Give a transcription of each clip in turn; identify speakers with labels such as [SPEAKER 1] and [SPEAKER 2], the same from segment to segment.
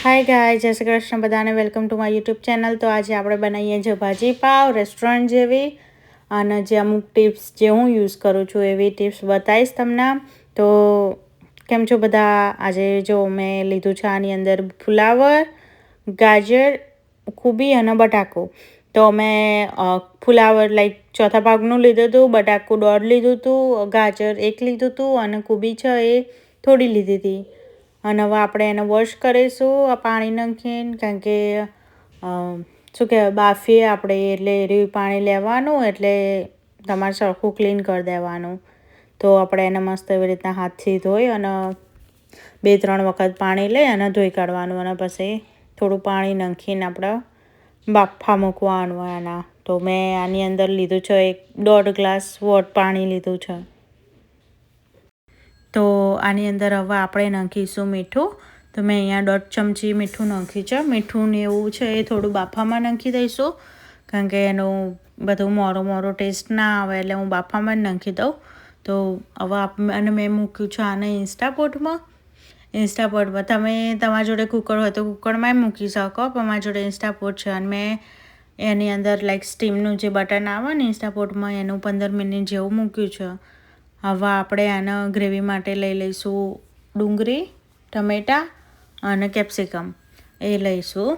[SPEAKER 1] હાય ગાય, જય શ્રી કૃષ્ણ બધાને. Welcome to my YouTube channel. તો આજે આપણે બનાવીએ છીએ ભાજી પાવ રેસ્ટોરન્ટ જેવી, અને જે અમુક ટિપ્સ જે હું યુઝ કરું છું એવી ટિપ્સ બતાવીશ તમને. તો કેમ છો બધા? આજે જો મેં લીધું છે આની અંદર ફુલાવર, ગાજર, ખૂબી અને બટાકું. તો મેં ફુલાવર લાઈક ચોથા ભાગનું લીધું હતું, બટાકું 1.5 લીધું હતું, ગાજર 1 લીધું હતું અને ખૂબી છે એ થોડી લીધી હતી. અને હવે આપણે એને વોશ કરીશું આ પાણી નાખીને, કારણ કે શું કહેવાય બાફીએ આપણે એટલે એરી પાણી લેવાનું, એટલે તમારે સરખું ક્લીન કરી દેવાનું. તો આપણે એને મસ્ત એવી રીતના હાથથી ધોઈ અને 2-3 વખત પાણી લઈ અને ધોઈ કાઢવાનું, અને પછી થોડું પાણી નાખીને આપણે બાફા મૂકવાનું એના. તો મેં આની અંદર લીધું છે 1.5 ગ્લાસ પાણી લીધું છે. તો આની અંદર હવે આપણે નાખીશું મીઠું. તો મેં અહીંયા 1.5 ચમચી મીઠું નાખ્યું છે. મીઠું ને એવું છે એ થોડું બાફામાં નાખી દઈશું, કારણ કે એનું બધું મોરો ટેસ્ટ ના આવે, એટલે હું બાફામાં જ નાખી દઉં. તો હવે અને મેં મૂક્યું છે આને ઇન્સ્ટાપોટમાં. તમે તમારા જોડે કુકર હોય તો કુકરમાં મૂકી શકો, પણ મારી જોડે ઇન્સ્ટાપોટ છે અને મેં એની અંદર લાઈક સ્ટીમનું જે બટન આવે ને ઇન્સ્ટાપોટમાં, એનું 15 મિનિટ જેવું મૂક્યું છે. હવે આપણે આના ગ્રેવી માટે લઈ લઈશું ડુંગળી, ટમેટાં અને કેપ્સિકમ એ લઈશું.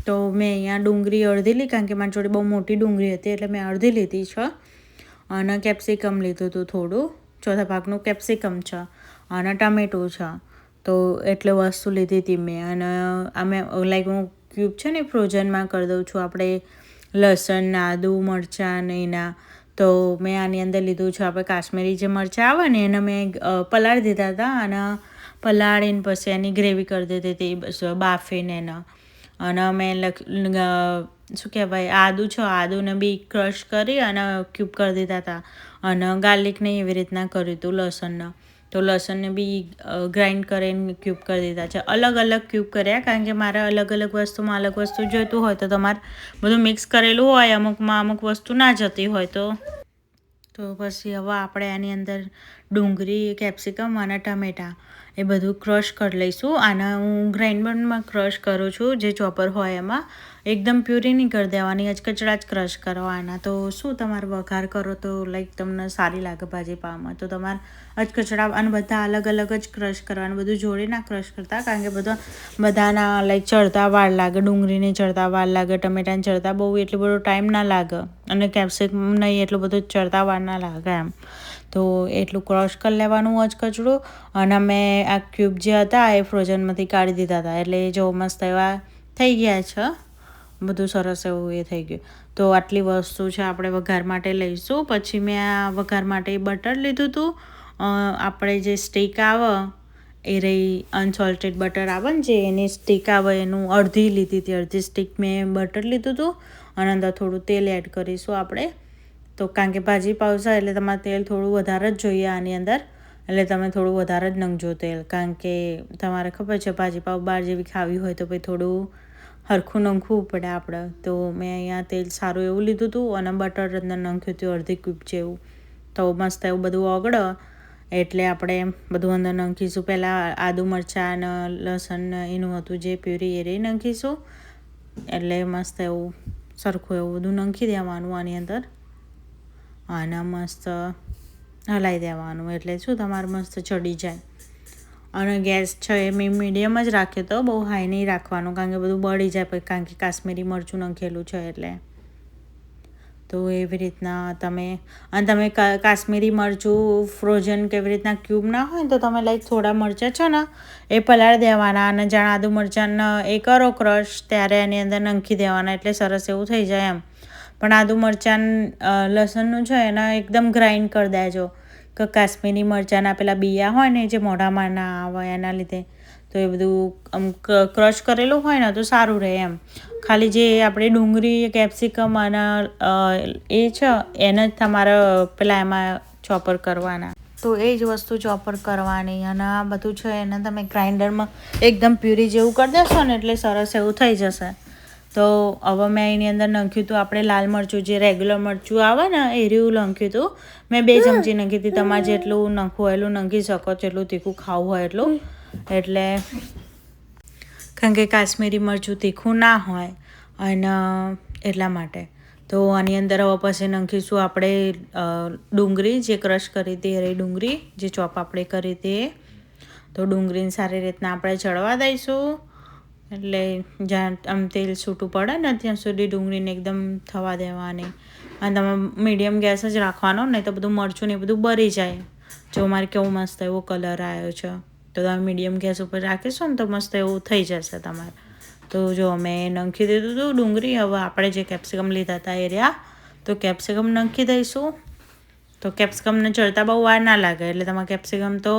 [SPEAKER 1] તો મેં અહીંયા ડુંગળી અડધી લીધી, કારણ કે મારી જોડે બહુ મોટી ડુંગળી હતી એટલે મેં અડધી લીધી છે. અને કેપ્સિકમ લીધું હતું થોડું, ચોથા ભાગનું કેપ્સિકમ છે, અને ટમેટું છે. તો એટલે વસ્તુ લીધી હતી મેં. અને અમે લાઈક હું ક્યુબ છે ને ફ્રોઝનમાં કરી દઉં છું, આપણે લસણ, આદું, મરચાં ને એના. તો મેં આની અંદર લીધું છે આપણે કાશ્મીરી જે મરચાં આવે ને, એને મેં પલાળી દીધા હતા, અને પલાળીને પછી એની ગ્રેવી કરી દીધી હતી બાફીને એને. અને મેં શું કહેવાય આદું છે, આદુને બી ક્રશ કરી અને ક્યુબ કરી દીધા હતા. અને ગાર્લિકને એવી રીતના કર્યું હતું લસણને. તો લસણને બી ગ્રાઇન્ડ કરીને ક્યુબ કરી દીધા છે. અલગ અલગ ક્યુબ કર્યા, કારણ કે મારે અલગ અલગ વસ્તુમાં અલગ વસ્તુ જોઈતું હોય, તો તમારે બધું મિક્સ કરેલું હોય, અમુકમાં અમુક વસ્તુ ના જતી હોય તો પછી હવે આપણે આની અંદર ડુંગળી, કેપ્સિકમ અને ટમેટાં એ બધું ક્રશ કરી લઈશું. આને હું ગ્રાઇન્ડરમાં ક્રશ કરું છું, જે ચોપર હોય એમાં. એકદમ પ્યુરી નહીં કરી દેવાની, અચકચરા જ ક્રશ કરવાના. તો શું તમારે વઘાર કરો તો લાઈક તમને સારી લાગે ભાજી પાવમાં, તો તમારે અચકચરા અને બધા અલગ અલગ જ ક્રશ કરવાનું, બધું જોડે ના ક્રશ કરતા, કારણ કે બધાના લાઈક ચડતા વાર લાગે. ડુંગળીને ચડતા વાર લાગે, ટમેટાને ચડતા બહુ એટલો બધો ટાઈમ ના લાગે, અને કેપ્સિકમ નહીં એટલું બધું ચડતા વાર ના લાગે એમ. તો એટલું ક્રશ કરી લેવાનું અચકચરું. અને મેં આ ક્યુબ જે હતા એ ફ્રોઝનમાંથી કાઢી દીધા હતા, એટલે જો મસ્ત એવા થઈ ગયા છે, બધું સરસ એવું એ થઈ ગયું. તો આટલી વસ્તુ છે આપણે વઘાર માટે લઈશું. પછી મેં આ વઘાર માટે બટર લીધું હતું. આપણે જે સ્ટીક આવે એ રહી અનસોલ્ટેડ બટર આવે ને, જે એની સ્ટીક આવે એનું અડધી લીધી હતી. અડધી સ્ટીક મેં બટર લીધું હતું, અને અંદર થોડું તેલ એડ કરીશું આપણે. તો કારણ કે ભાજી પાવ છે એટલે તમારે તેલ થોડું વધારે જ જોઈએ આની અંદર, એટલે તમે થોડું વધારે જ નાખજો તેલ, કારણ કે તમારે ખબર છે ભાજી પાવ બહાર જેવી ખાવી હોય તો પછી થોડું હરખું નાખવું પડે આપણે. તો મેં અહીંયા તેલ સારું એવું લીધું હતું, અને બટર અંદર નાખ્યું હતું અડધી ક્યુબ જેવું. તો મસ્ત એવું બધું ઓગળે એટલે આપણે બધું અંદર નાખીશું. પહેલાં આદુ, મરચાં અને લસણ એનું હતું જે પ્યુરી એ નાખીશું. એટલે મસ્ત એવું સરખું એવું બધું નાખી દેવાનું આની અંદર, અને મસ્ત હલાવી દેવાનું, એટલે શું તમારે મસ્ત ચડી જાય. અને ગેસ છે એ મેં મીડિયમ જ રાખ્યો તો, બહુ હાઈ નહીં રાખવાનું, કારણ કે બધું બળી જાય, કારણ કે કાશ્મીરી મરચું નાખેલું છે એટલે. તો એવી રીતના તમે કાશ્મીરી મરચું ફ્રોઝન કેવી રીતના ક્યુબ ના હોય તો તમે લાઈક થોડા મરચાં છે ને એ પલાળી દેવાના, અને જાણે આદુ મરચાંને એ કરો ક્રશ, ત્યારે એની અંદર નાખી દેવાના, એટલે સરસ એવું થઈ જાય એમ. પણ આદુ મરચાં લસણનું છે એને એકદમ ગ્રાઇન્ડ કરી દેજો, કે કાશ્મીરી મરચાંના પેલા બિયા હોય ને જે મોઢામાં ના આવે એના લીધે. તો એ બધું આમ ક્રશ કરેલું હોય ને તો સારું રહે એમ. ખાલી જે આપણે ડુંગળી, કેપ્સિકમ અને એ છે એને જ તમારે પેલા એમાં ચોપર કરવાના. તો એ જ વસ્તુ ચોપર કરવાની, અને આ બધું છે એને તમે ગ્રાઇન્ડરમાં એકદમ પ્યુરી જેવું કરી દેશો ને એટલે સરસ એવું થઈ જશે. તો હવે મેં એની અંદર નાખ્યું હતું આપણે લાલ મરચું, જે રેગ્યુલર મરચું આવે ને એ રહ્યું નાખ્યું હતું. મેં 2 ચમચી નાખી હતી. તમારે જેટલું નાખવું હોય એટલું નાખી શકો, જેટલું તીખું ખાવું હોય એટલું. એટલે કારણ કે કાશ્મીરી મરચું તીખું ના હોય અને એટલા માટે. તો આની અંદર હવે પછી નાખીશું આપણે ડુંગળી, જે ક્રશ કરી હતી એ ડુંગળી, જે ચોપ આપણે કરી હતી. તો ડુંગળીને સારી રીતના આપણે ચડવા દઈશું, એટલે જ્યાં આમ તેલ છૂટું પડે ને ત્યાં સુધી ડુંગળીને એકદમ થવા દેવાની. અને તમે મીડિયમ ગેસ જ રાખવાનો, નહીં તો બધું મરચું ને એ બધું બળી જાય. જો મારે કેવું મસ્ત એવો કલર આવ્યો છે. તો તમે મીડિયમ ગેસ ઉપર રાખીશું ને તો મસ્ત એવું થઈ જશે તમારે. તો જો મેં નાખી દીધું હતું ડુંગળી. હવે આપણે જે કેપ્સિકમ લીધા હતા એ રહ્યા, તો કેપ્સિકમ નાખી દઈશું. તો કેપ્સિકમને ચડતા બહુ વાર ના લાગે, એટલે તમારે કેપ્સિકમ તો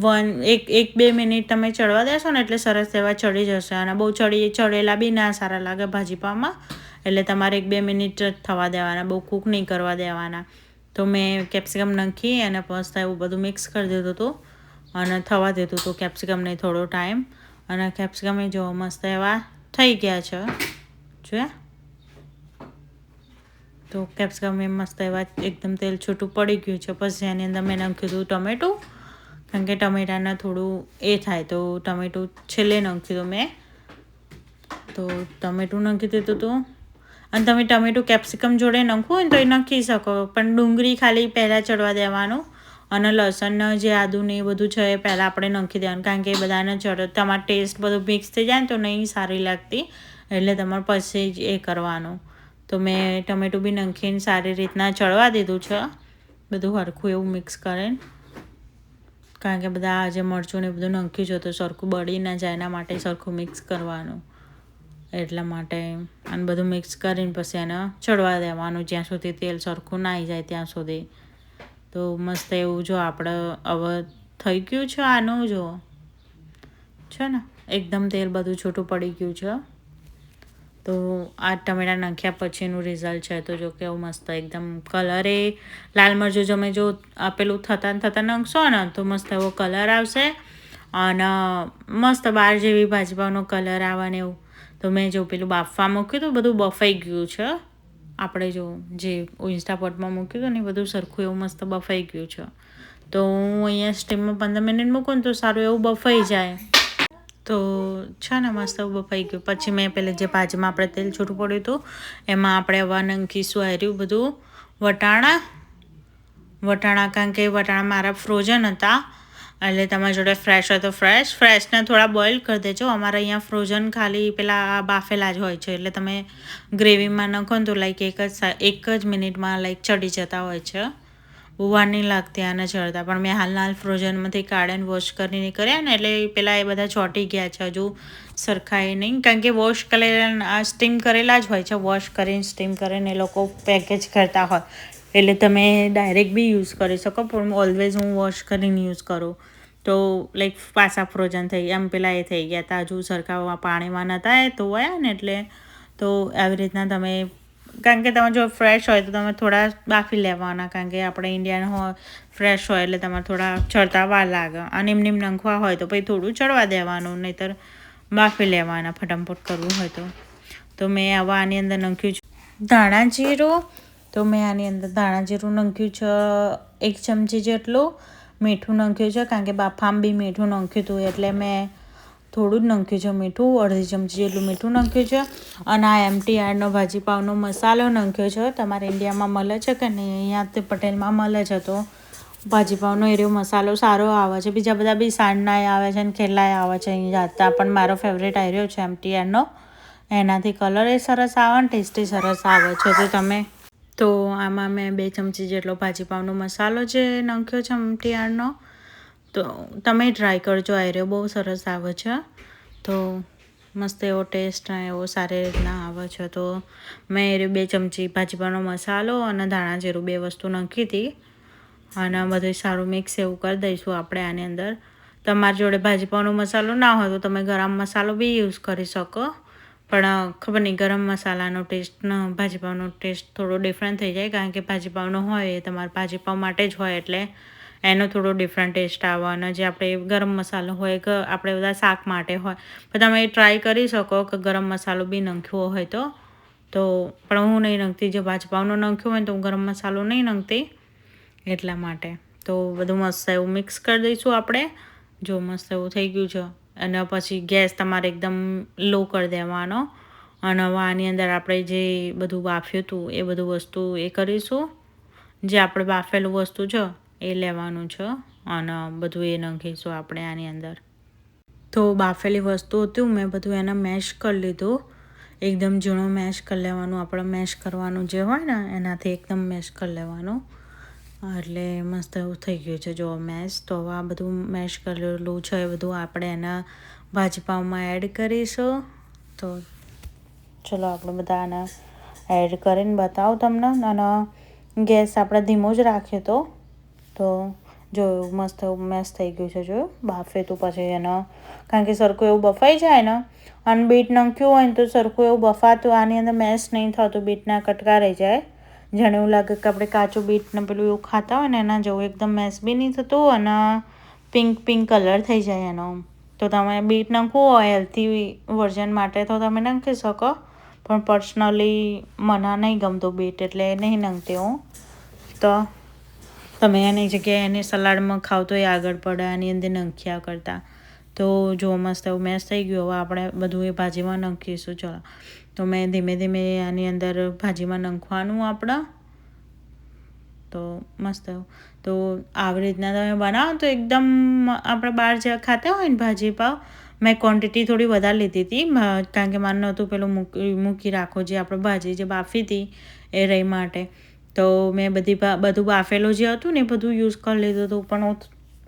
[SPEAKER 1] 1-2 મિનિટ તમે ચડવા દેશો ને એટલે સરસ એવા ચડી જશે. અને બહુ ચડેલા બી ના સારા લાગે ભાજીપામાં, એટલે તમારે 1-2 મિનિટ જ થવા દેવાના, બહુ કૂક નહીં કરવા દેવાના. તો મેં કેપ્સિકમ નાખી અને મસ્ત એવું બધું મિક્સ કરી દીધું હતું અને થવા દીધું હતું કેપ્સિકમને થોડો ટાઈમ. અને કેપ્સિકમ એ જો મસ્ત એવા થઈ ગયા છે, જોયા. તો કેપ્સિકમ એ મસ્ત એવા એકદમ તેલ છૂટું પડી ગયું છે. પછી એની અંદર મેં નાખ્યું હતું ટમેટું, કારણ કે ટમેટાને થોડું એ થાય, તો ટમેટું છેલ્લે નાખ્યું હતું મેં. તો ટમેટું નાખી દીધું હતું. અને તમે ટમેટું કેપ્સિકમ જોડે નાખવું હોય તો એ નાખી શકો, પણ ડુંગળી ખાલી પહેલાં ચડવા દેવાનું. અને લસણ જે આદુ ને એ બધું છે એ પહેલાં આપણે નાખી દેવાનું, કારણ કે એ બધાને તમારો ટેસ્ટ બધું મિક્સ થઈ જાય ને તો નહીં સારી લાગતી, એટલે તમારે પછી જ એ કરવાનું. તો મેં ટમેટું બી નાખીને સારી રીતના ચડવા દીધું છે, બધું હરખું એવું મિક્સ કરીને. કારણ કે બધા આજે મરચું ને બધું નાખ્યું છે તો સરખું બળી ના જાય, એના માટે સરખું મિક્સ કરવાનું, એટલા માટે. અને બધું મિક્સ કરીને પછી એને ચડવા દેવાનું જ્યાં સુધી તેલ સરખું ના આવી જાય ત્યાં સુધી. તો મસ્ત એવું જો આપણે હવે થઈ ગયું છે આનું, જો છે ને એકદમ તેલ બધું છૂટું પડી ગયું છે. તો આ ટમેટા નાખ્યા પછીનું રિઝલ્ટ છે. તો જો કેવું મસ્ત એકદમ કલરે લાલ મરચું તમે જો પેલું થતાં નાખશો ને તો મસ્ત એવો કલર આવશે અને મસ્ત બહાર જેવી ભાજીપાવનો કલર આવે ને એવું. તો મેં જો પેલું બાફવા મૂક્યું હતું, બધું બફાઈ ગયું છે. આપણે જો જે ઇન્સ્ટાપોટમાં મૂક્યું હતું ને એ બધું સરખું એવું મસ્ત બફાઈ ગયું છે. તો હું અહીંયા સ્ટીમમાં 15 મિનિટ મૂકું ને તો સારું એવું બફાઈ જાય. તો છે ને મસ્ત બફાઈ ગયું. પછી મેં પહેલાં જે ભાજીમાં આપણે તેલ છૂટું પડ્યું હતું એમાં આપણે હવે નાખીશું આવ્યું બધું વટાણા, કારણ કે વટાણા મારા ફ્રોઝન હતા, એટલે તમારી જોડે ફ્રેશ હોય તો ફ્રેશને થોડા બોઇલ કરી દેજો. અમારે અહીંયા ફ્રોઝન ખાલી પેલા બાફેલા જ હોય છે, એટલે તમે ગ્રેવીમાં નાખો ને તો લાઈક એક જ મિનિટમાં લાઈક ચડી જતા હોય છે, બહુ વાર નહીં લાગતી આને ચડતા. પણ મેં હાલ ફ્રોઝનમાંથી કાઢીને વોશ કરીને કર્યા ને, એટલે પેલા એ બધા ચોંટી ગયા છે, હજુ સરખાઈ નહીં, કારણ કે વોશ કરેલા સ્ટીમ કરેલા જ હોય છે. વોશ કરીને સ્ટીમ કરીને એ લોકો પેકેજ કરતા હોય, એટલે તમે ડાયરેક્ટ બી યુઝ કરી શકો, પણ ઓલવેઝ હું વોશ કરીને યુઝ કરું. તો લાઈક પાછા ફ્રોઝન થઈ એમ પેલા એ થઈ ગયા હતા, હજુ સરખા પાણીમાં નહોતા એ ધોવાયા ને, એટલે તો આવી રીતના તમે, કારણ કે તમે જો ફ્રેશ હોય તો તમે થોડા બાફી લેવાના, કારણ કે આપણે ઇન્ડિયન હોય ફ્રેશ હોય એટલે તમારે થોડા ચડતા વાર લાગે. અને એમને નાખવા હોય તો પછી થોડું ચડવા દેવાનું, નહીંતર બાફી લેવાના ફટાફટ કરવું હોય તો. તો મેં હવે આની અંદર નાખ્યું છે ધાણા જીરું. તો મેં આની અંદર ધાણા જીરું નાખ્યું છે 1 ચમચી જેટલું. મીઠું નાખ્યું છે, કારણ કે બાફામાં બી મીઠું નાખ્યું હતું એટલે મેં થોડું જ નાખ્યું છે મીઠું, 1/2 ચમચી જેટલું મીઠું નાખ્યું છે. અને આ MTRનો ભાજીપાવનો મસાલો નાખ્યો છે. તમારે ઇન્ડિયામાં મળે છે કે નહીં? અહીંયા તે પટેલમાં મળે છે. તો ભાજીપાવનો એરિયો મસાલો સારો આવે છે. બીજા બધા બી સાંડનાય આવે છે અને ખેલાય આવે છે અહીં જાતા, પણ મારો ફેવરેટ એરિયો છે MTRનો. એનાથી કલર એ સરસ આવે ને ટેસ્ટી સરસ આવે છે. તો તમે તો આમાં મેં 2 ચમચી જેટલો ભાજીપાવનો મસાલો જે નાખ્યો છે MTRનો, તો તમે ટ્રાય કરજો, એરિયો બહુ સરસ આવે છે. તો મસ્ત એવો ટેસ્ટ એવો સારી રીતના આવે છે. તો મેં 2 ચમચી ભાજીપાવનો મસાલો અને ધાણા જીરું 2 વસ્તુ નાખી હતી, અને બધું સારું મિક્સ એવું કરી દઈશું આપણે આની અંદર. તમારી જોડે ભાજીપાવનો મસાલો ના હોય તો તમે ગરમ મસાલો બી યુઝ કરી શકો, પણ ખબર નહીં, ગરમ મસાલાનો ટેસ્ટનો ભાજીપાવનો ટેસ્ટ થોડો ડિફરન્ટ થઈ જાય, કારણ કે ભાજીપાવનો હોય એ તમારા ભાજીપાવ માટે જ હોય, એટલે એનો થોડો ડિફરન્ટ ટેસ્ટ આવે. અને જે આપણે ગરમ મસાલો હોય કે આપણે બધા શાક માટે હોય, પણ તમે ટ્રાય કરી શકો કે ગરમ મસાલો બી નાખ્યો હોય તો. પણ હું નહીં નાખતી, જે ભાજીપાવનો નાખ્યો હોય તો હું ગરમ મસાલો નહીં નાખતી, એટલા માટે. તો બધું મસ્ત એવું મિક્સ કરી દઈશું આપણે. જો મસ્ત એવું થઈ ગયું છે. અને પછી ગેસ તમારે એકદમ લો કરી દેવાનો અને હવે આની અંદર આપણે જે બધું બાફ્યું હતું એ બધું વસ્તુ એ કરીશું. જે આપણે બાફેલું વસ્તુ છે એ લેવાનું છે અને બધું એ નાખીશું આપણે આની અંદર. તો બાફેલી વસ્તુ હતું મેં બધું એને મેશ કરી લીધું. એકદમ ઝીણો મેશ કરી લેવાનું. આપણે મેશ કરવાનું જે હોય ને એનાથી એકદમ મેશ કરી લેવાનું. એટલે મસ્ત એવું થઈ ગયું છે જો મેશ. તો હવે આ બધું મેશ કરેલું છે એ બધું આપણે એના ભાજીપાવમાં એડ કરીશું. તો ચલો આપણે બધા આને એડ કરીને બતાવું તમને. અને ગેસ આપણે ધીમો જ રાખ્યો તો જો મસ્ત એવું મેશ થઈ ગયું છે. જો બાફે તો પછી એનો કારણ કે સરખું એવું બફાઈ જાય ને અને બીટ નાખ્યું હોય ને તો સરખું એવું બફાતું આની અંદર મેશ નહીં થતું. બીટના કટકા રહી જાય. જાણે એવું લાગે કે આપણે કાચું બીટને પેલું એવું ખાતા હોય ને એના જેવું એકદમ મેશ બી નહીં થતું અને પિંક કલર થઈ જાય એનો. તો તમે બીટ નાખવું હોય હેલ્થી વર્ઝન માટે તો તમે નાખી શકો. પણ પર્સનલી મને નહીં ગમતું બીટ એટલે નહીં નાખતી હું. તો તમે એની જગ્યાએ એને સલાડમાં ખાવ તો એ આગળ પડે આની અંદર નાખ્યા કરતાં. તો જો મસ્ત એવું મેશ થઈ ગયું. હવે આપણે બધું એ ભાજીમાં નાખીશું. ચલો તો મેં ધીમે ધીમે આની અંદર ભાજીમાં નાખવાનું આપણે. તો મસ્ત તો આવી રીતના તમે બનાવો તો એકદમ આપણે બહાર જે ખાતા હોય ને ભાજી પાવ મેં ક્વોન્ટિટી થોડી વધારે લીધી હતી કારણ કે મારે નહોતું પેલું મૂકી રાખો જે આપણે ભાજી જે બાફી હતી એ રહી માટે. તો મેં બધું બાફેલું જે હતું ને એ બધું યુઝ કરી લીધું હતું. પણ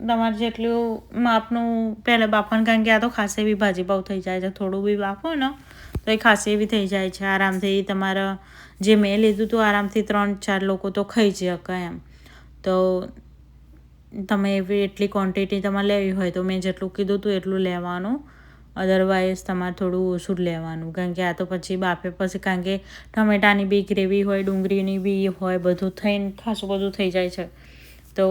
[SPEAKER 1] તમારે જેટલું માપનું પહેલાં બાફવાનું કારણ કે આ તો ખાસી એવી ભાજીપાવ થઈ જાય છે. થોડું બી બાફો ને તો એ ખાસી એવી થઈ જાય છે. આરામથી તમારા જે મેં લીધું હતું આરામથી 3-4 લોકો તો ખાઈ જ શકે એમ. તો તમે એવી એટલી ક્વોન્ટિટી તમારે લેવી હોય તો મેં જેટલું કીધું હતું એટલું લેવાનું. અદરવાઇઝ તમારે થોડું ઓછું જ લેવાનું કારણ કે આ તો પછી બાફે પછી કારણ કે ટમેટાની બી ગ્રેવી હોય ડુંગળીની બી હોય બધું થઈને ખાસું બધું થઈ જાય છે. તો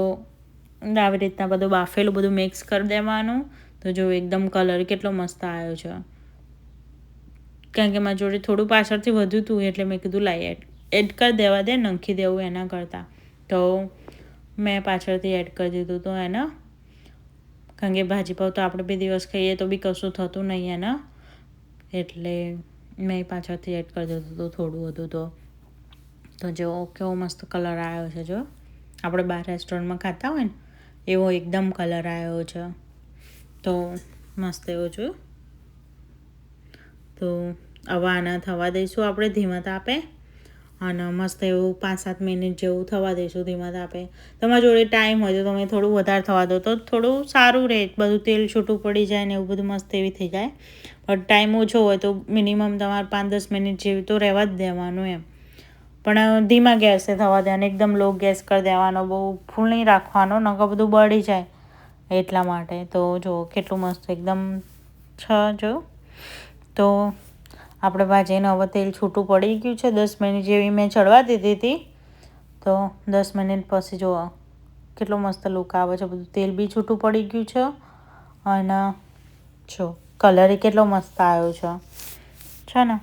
[SPEAKER 1] આવી રીતના બધું બાફેલું બધું મિક્સ કરી દેવાનું. તો જો એકદમ કલર કેટલો મસ્ત આવ્યો છે. કારણ કે મારી જોડે થોડું પાછળથી વધ્યું હતું એટલે મેં કીધું લાઈ એડ કરી દેવા દે નાખી દેવું એના કરતાં. તો મેં પાછળથી એડ કરી દીધું તો એને કારણ કે ભાજીપાવ તો આપણે 2 દિવસ ખાઈએ તો બી કશું થતું નહીં એના એટલે મેં પાછળથી એડ કરી દીધું હતું થોડું હતું. તો જો કેવો મસ્ત કલર આવ્યો છે. જો આપણે બહાર રેસ્ટોરન્ટમાં ખાતા હોય ને એવો એકદમ કલર આવ્યો છે. તો મસ્ત એવો જો. તો હવે આના થવા દઈશું આપણે ધીમા તાપે અને મસ્ત એવું 5-7 મિનિટ જેવું થવા દઈશું ધીમા તાપે. તમારા જોડે ટાઈમ હોય તો તમે થોડું વધારે થવા દો તો થોડું સારું રહે. બધું તેલ છૂટું પડી જાય ને એવું બધું મસ્ત એવી થઈ જાય. પણ ટાઈમ ઓછો હોય તો મિનિમમ તમારે 5-10 મિનિટ જેવી તો રહેવા જ દેવાનું એમ. પણ ધીમા ગેસે થવા દેવાનું. એકદમ લો ગેસ કરી દેવાનો. બહુ ફૂલ નહીં રાખવાનો નકર બધું બળી જાય એટલા માટે. તો જો કેટલું મસ્ત એકદમ છે જો. તો આપણે ભાજીને હવે તેલ છૂટું પડી ગયું છે. 10 મિનિટ જેવી મેં ચડવા દીધી હતી. તો 10 મિનિટ પછી જો કેટલો મસ્ત લુક આવે છે. બધું તેલ બી છૂટું પડી ગયું છે અને જો કલર કેટલો મસ્ત આવ્યો છે ને.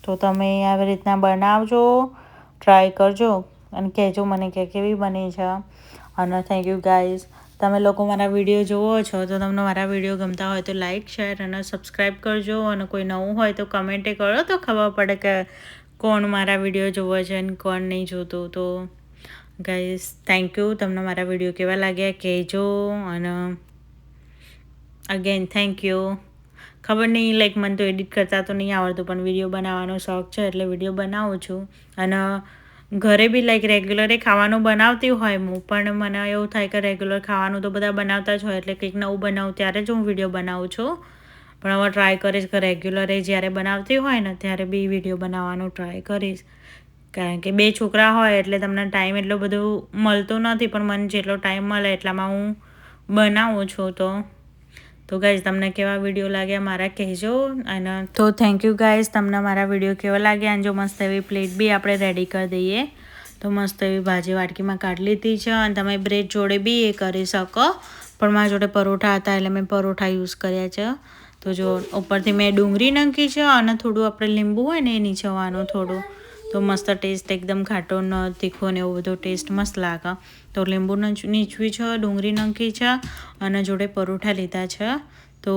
[SPEAKER 1] તો તમે આવી રીતના બનાવજો, ટ્રાય કરજો અને કહેજો મને કે કેવી બની છે. અને થેન્ક યુ ગાઈઝ. તમે લોકો મારા વિડીયો જુઓ છો તો તમને મારા વિડીયો ગમતા હોય તો લાઇક શેર અને સબસ્ક્રાઈબ કરજો. અને કોઈ નવું હોય તો કમેન્ટે કરો તો ખબર પડે કે કોણ મારા વિડીયો જુએ છે અને કોણ નહીં જોતું. તો ગાઈઝ થેન્ક યુ. તમને મારા વિડીયો કેવા લાગ્યા કહેજો. અને અગેન થેન્ક યુ. ખબર નહીં લાઈક મને તો એડિટ કરતા તો નહીં આવડતું પણ વિડીયો બનાવવાનો શોખ છે એટલે વિડીયો બનાવું છું. અને ઘરે બી લાઈક રેગ્યુલરે ખાવાનું બનાવતી હોય હું પણ મને એવું થાય કે રેગ્યુલર ખાવાનું તો બધા બનાવતા જ હોય એટલે કંઈક નવું બનાવું ત્યારે જ હું વિડીયો બનાવું છું. પણ હવે ટ્રાય કરીશ કે રેગ્યુલરે જ્યારે બનાવતી હોય ને ત્યારે બી વિડીયો બનાવવાનું ટ્રાય કરીશ. કારણ કે 2 છોકરા હોય એટલે તમને ટાઈમ એટલો બધું મળતો નથી પણ મને જેટલો ટાઈમ મળે એટલામાં હું બનાવું છું. તો ગાઈઝ તમને કેવા વિડીયો લાગ્યા મારા કહેજો. અને તો થેન્ક યુ ગાઈઝ. તમને મારા વિડીયો કેવા લાગ્યા. અને જો મસ્ત એવી પ્લેટ બી આપણે રેડી કરી દઈએ. તો મસ્ત એવી ભાજી વાટકીમાં કાઢી લીધી છે અને તમે બ્રેડ જોડે બી એ કરી શકો. પણ મારા જોડે પરોઠા હતા એટલે મેં પરોઠા યુઝ કર્યા છે. તો જો ઉપરથી મેં ડુંગળી નાખી છે અને થોડું આપણે લીંબુ હોય ને એ નીચવાનું થોડું. તો મસ્ત ટેસ્ટ એકદમ ખાટો ન તીખો ને એવો બધો ટેસ્ટ મસ્ત લાગે. તો લીંબુ નીચવી છે, ડુંગળી નાખી છે અને જોડે પરોઠા લીધા છે. તો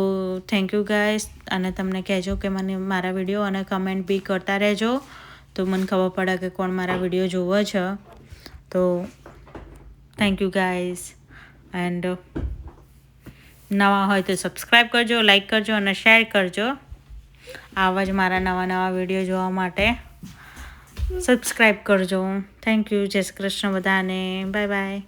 [SPEAKER 1] થેન્ક યુ ગાઈસ. અને તમને કહેજો કે મને મારા વિડીયો અને કમેન્ટ બી કરતા રહેજો, તો મને ખબર પડે કે કોણ મારા વિડીયો જોવે છે. તો થેન્ક યુ ગાઈસ. એન્ડ નવા હોય તો સબસ્ક્રાઈબ કરજો, લાઈક કરજો અને શેર કરજો. આવા જ મારા નવા વિડીયો જોવા માટે સબસ્ક્રાઈબ કરજો. Thank you. જય શ્રી કૃષ્ણ બધાને. Bye bye.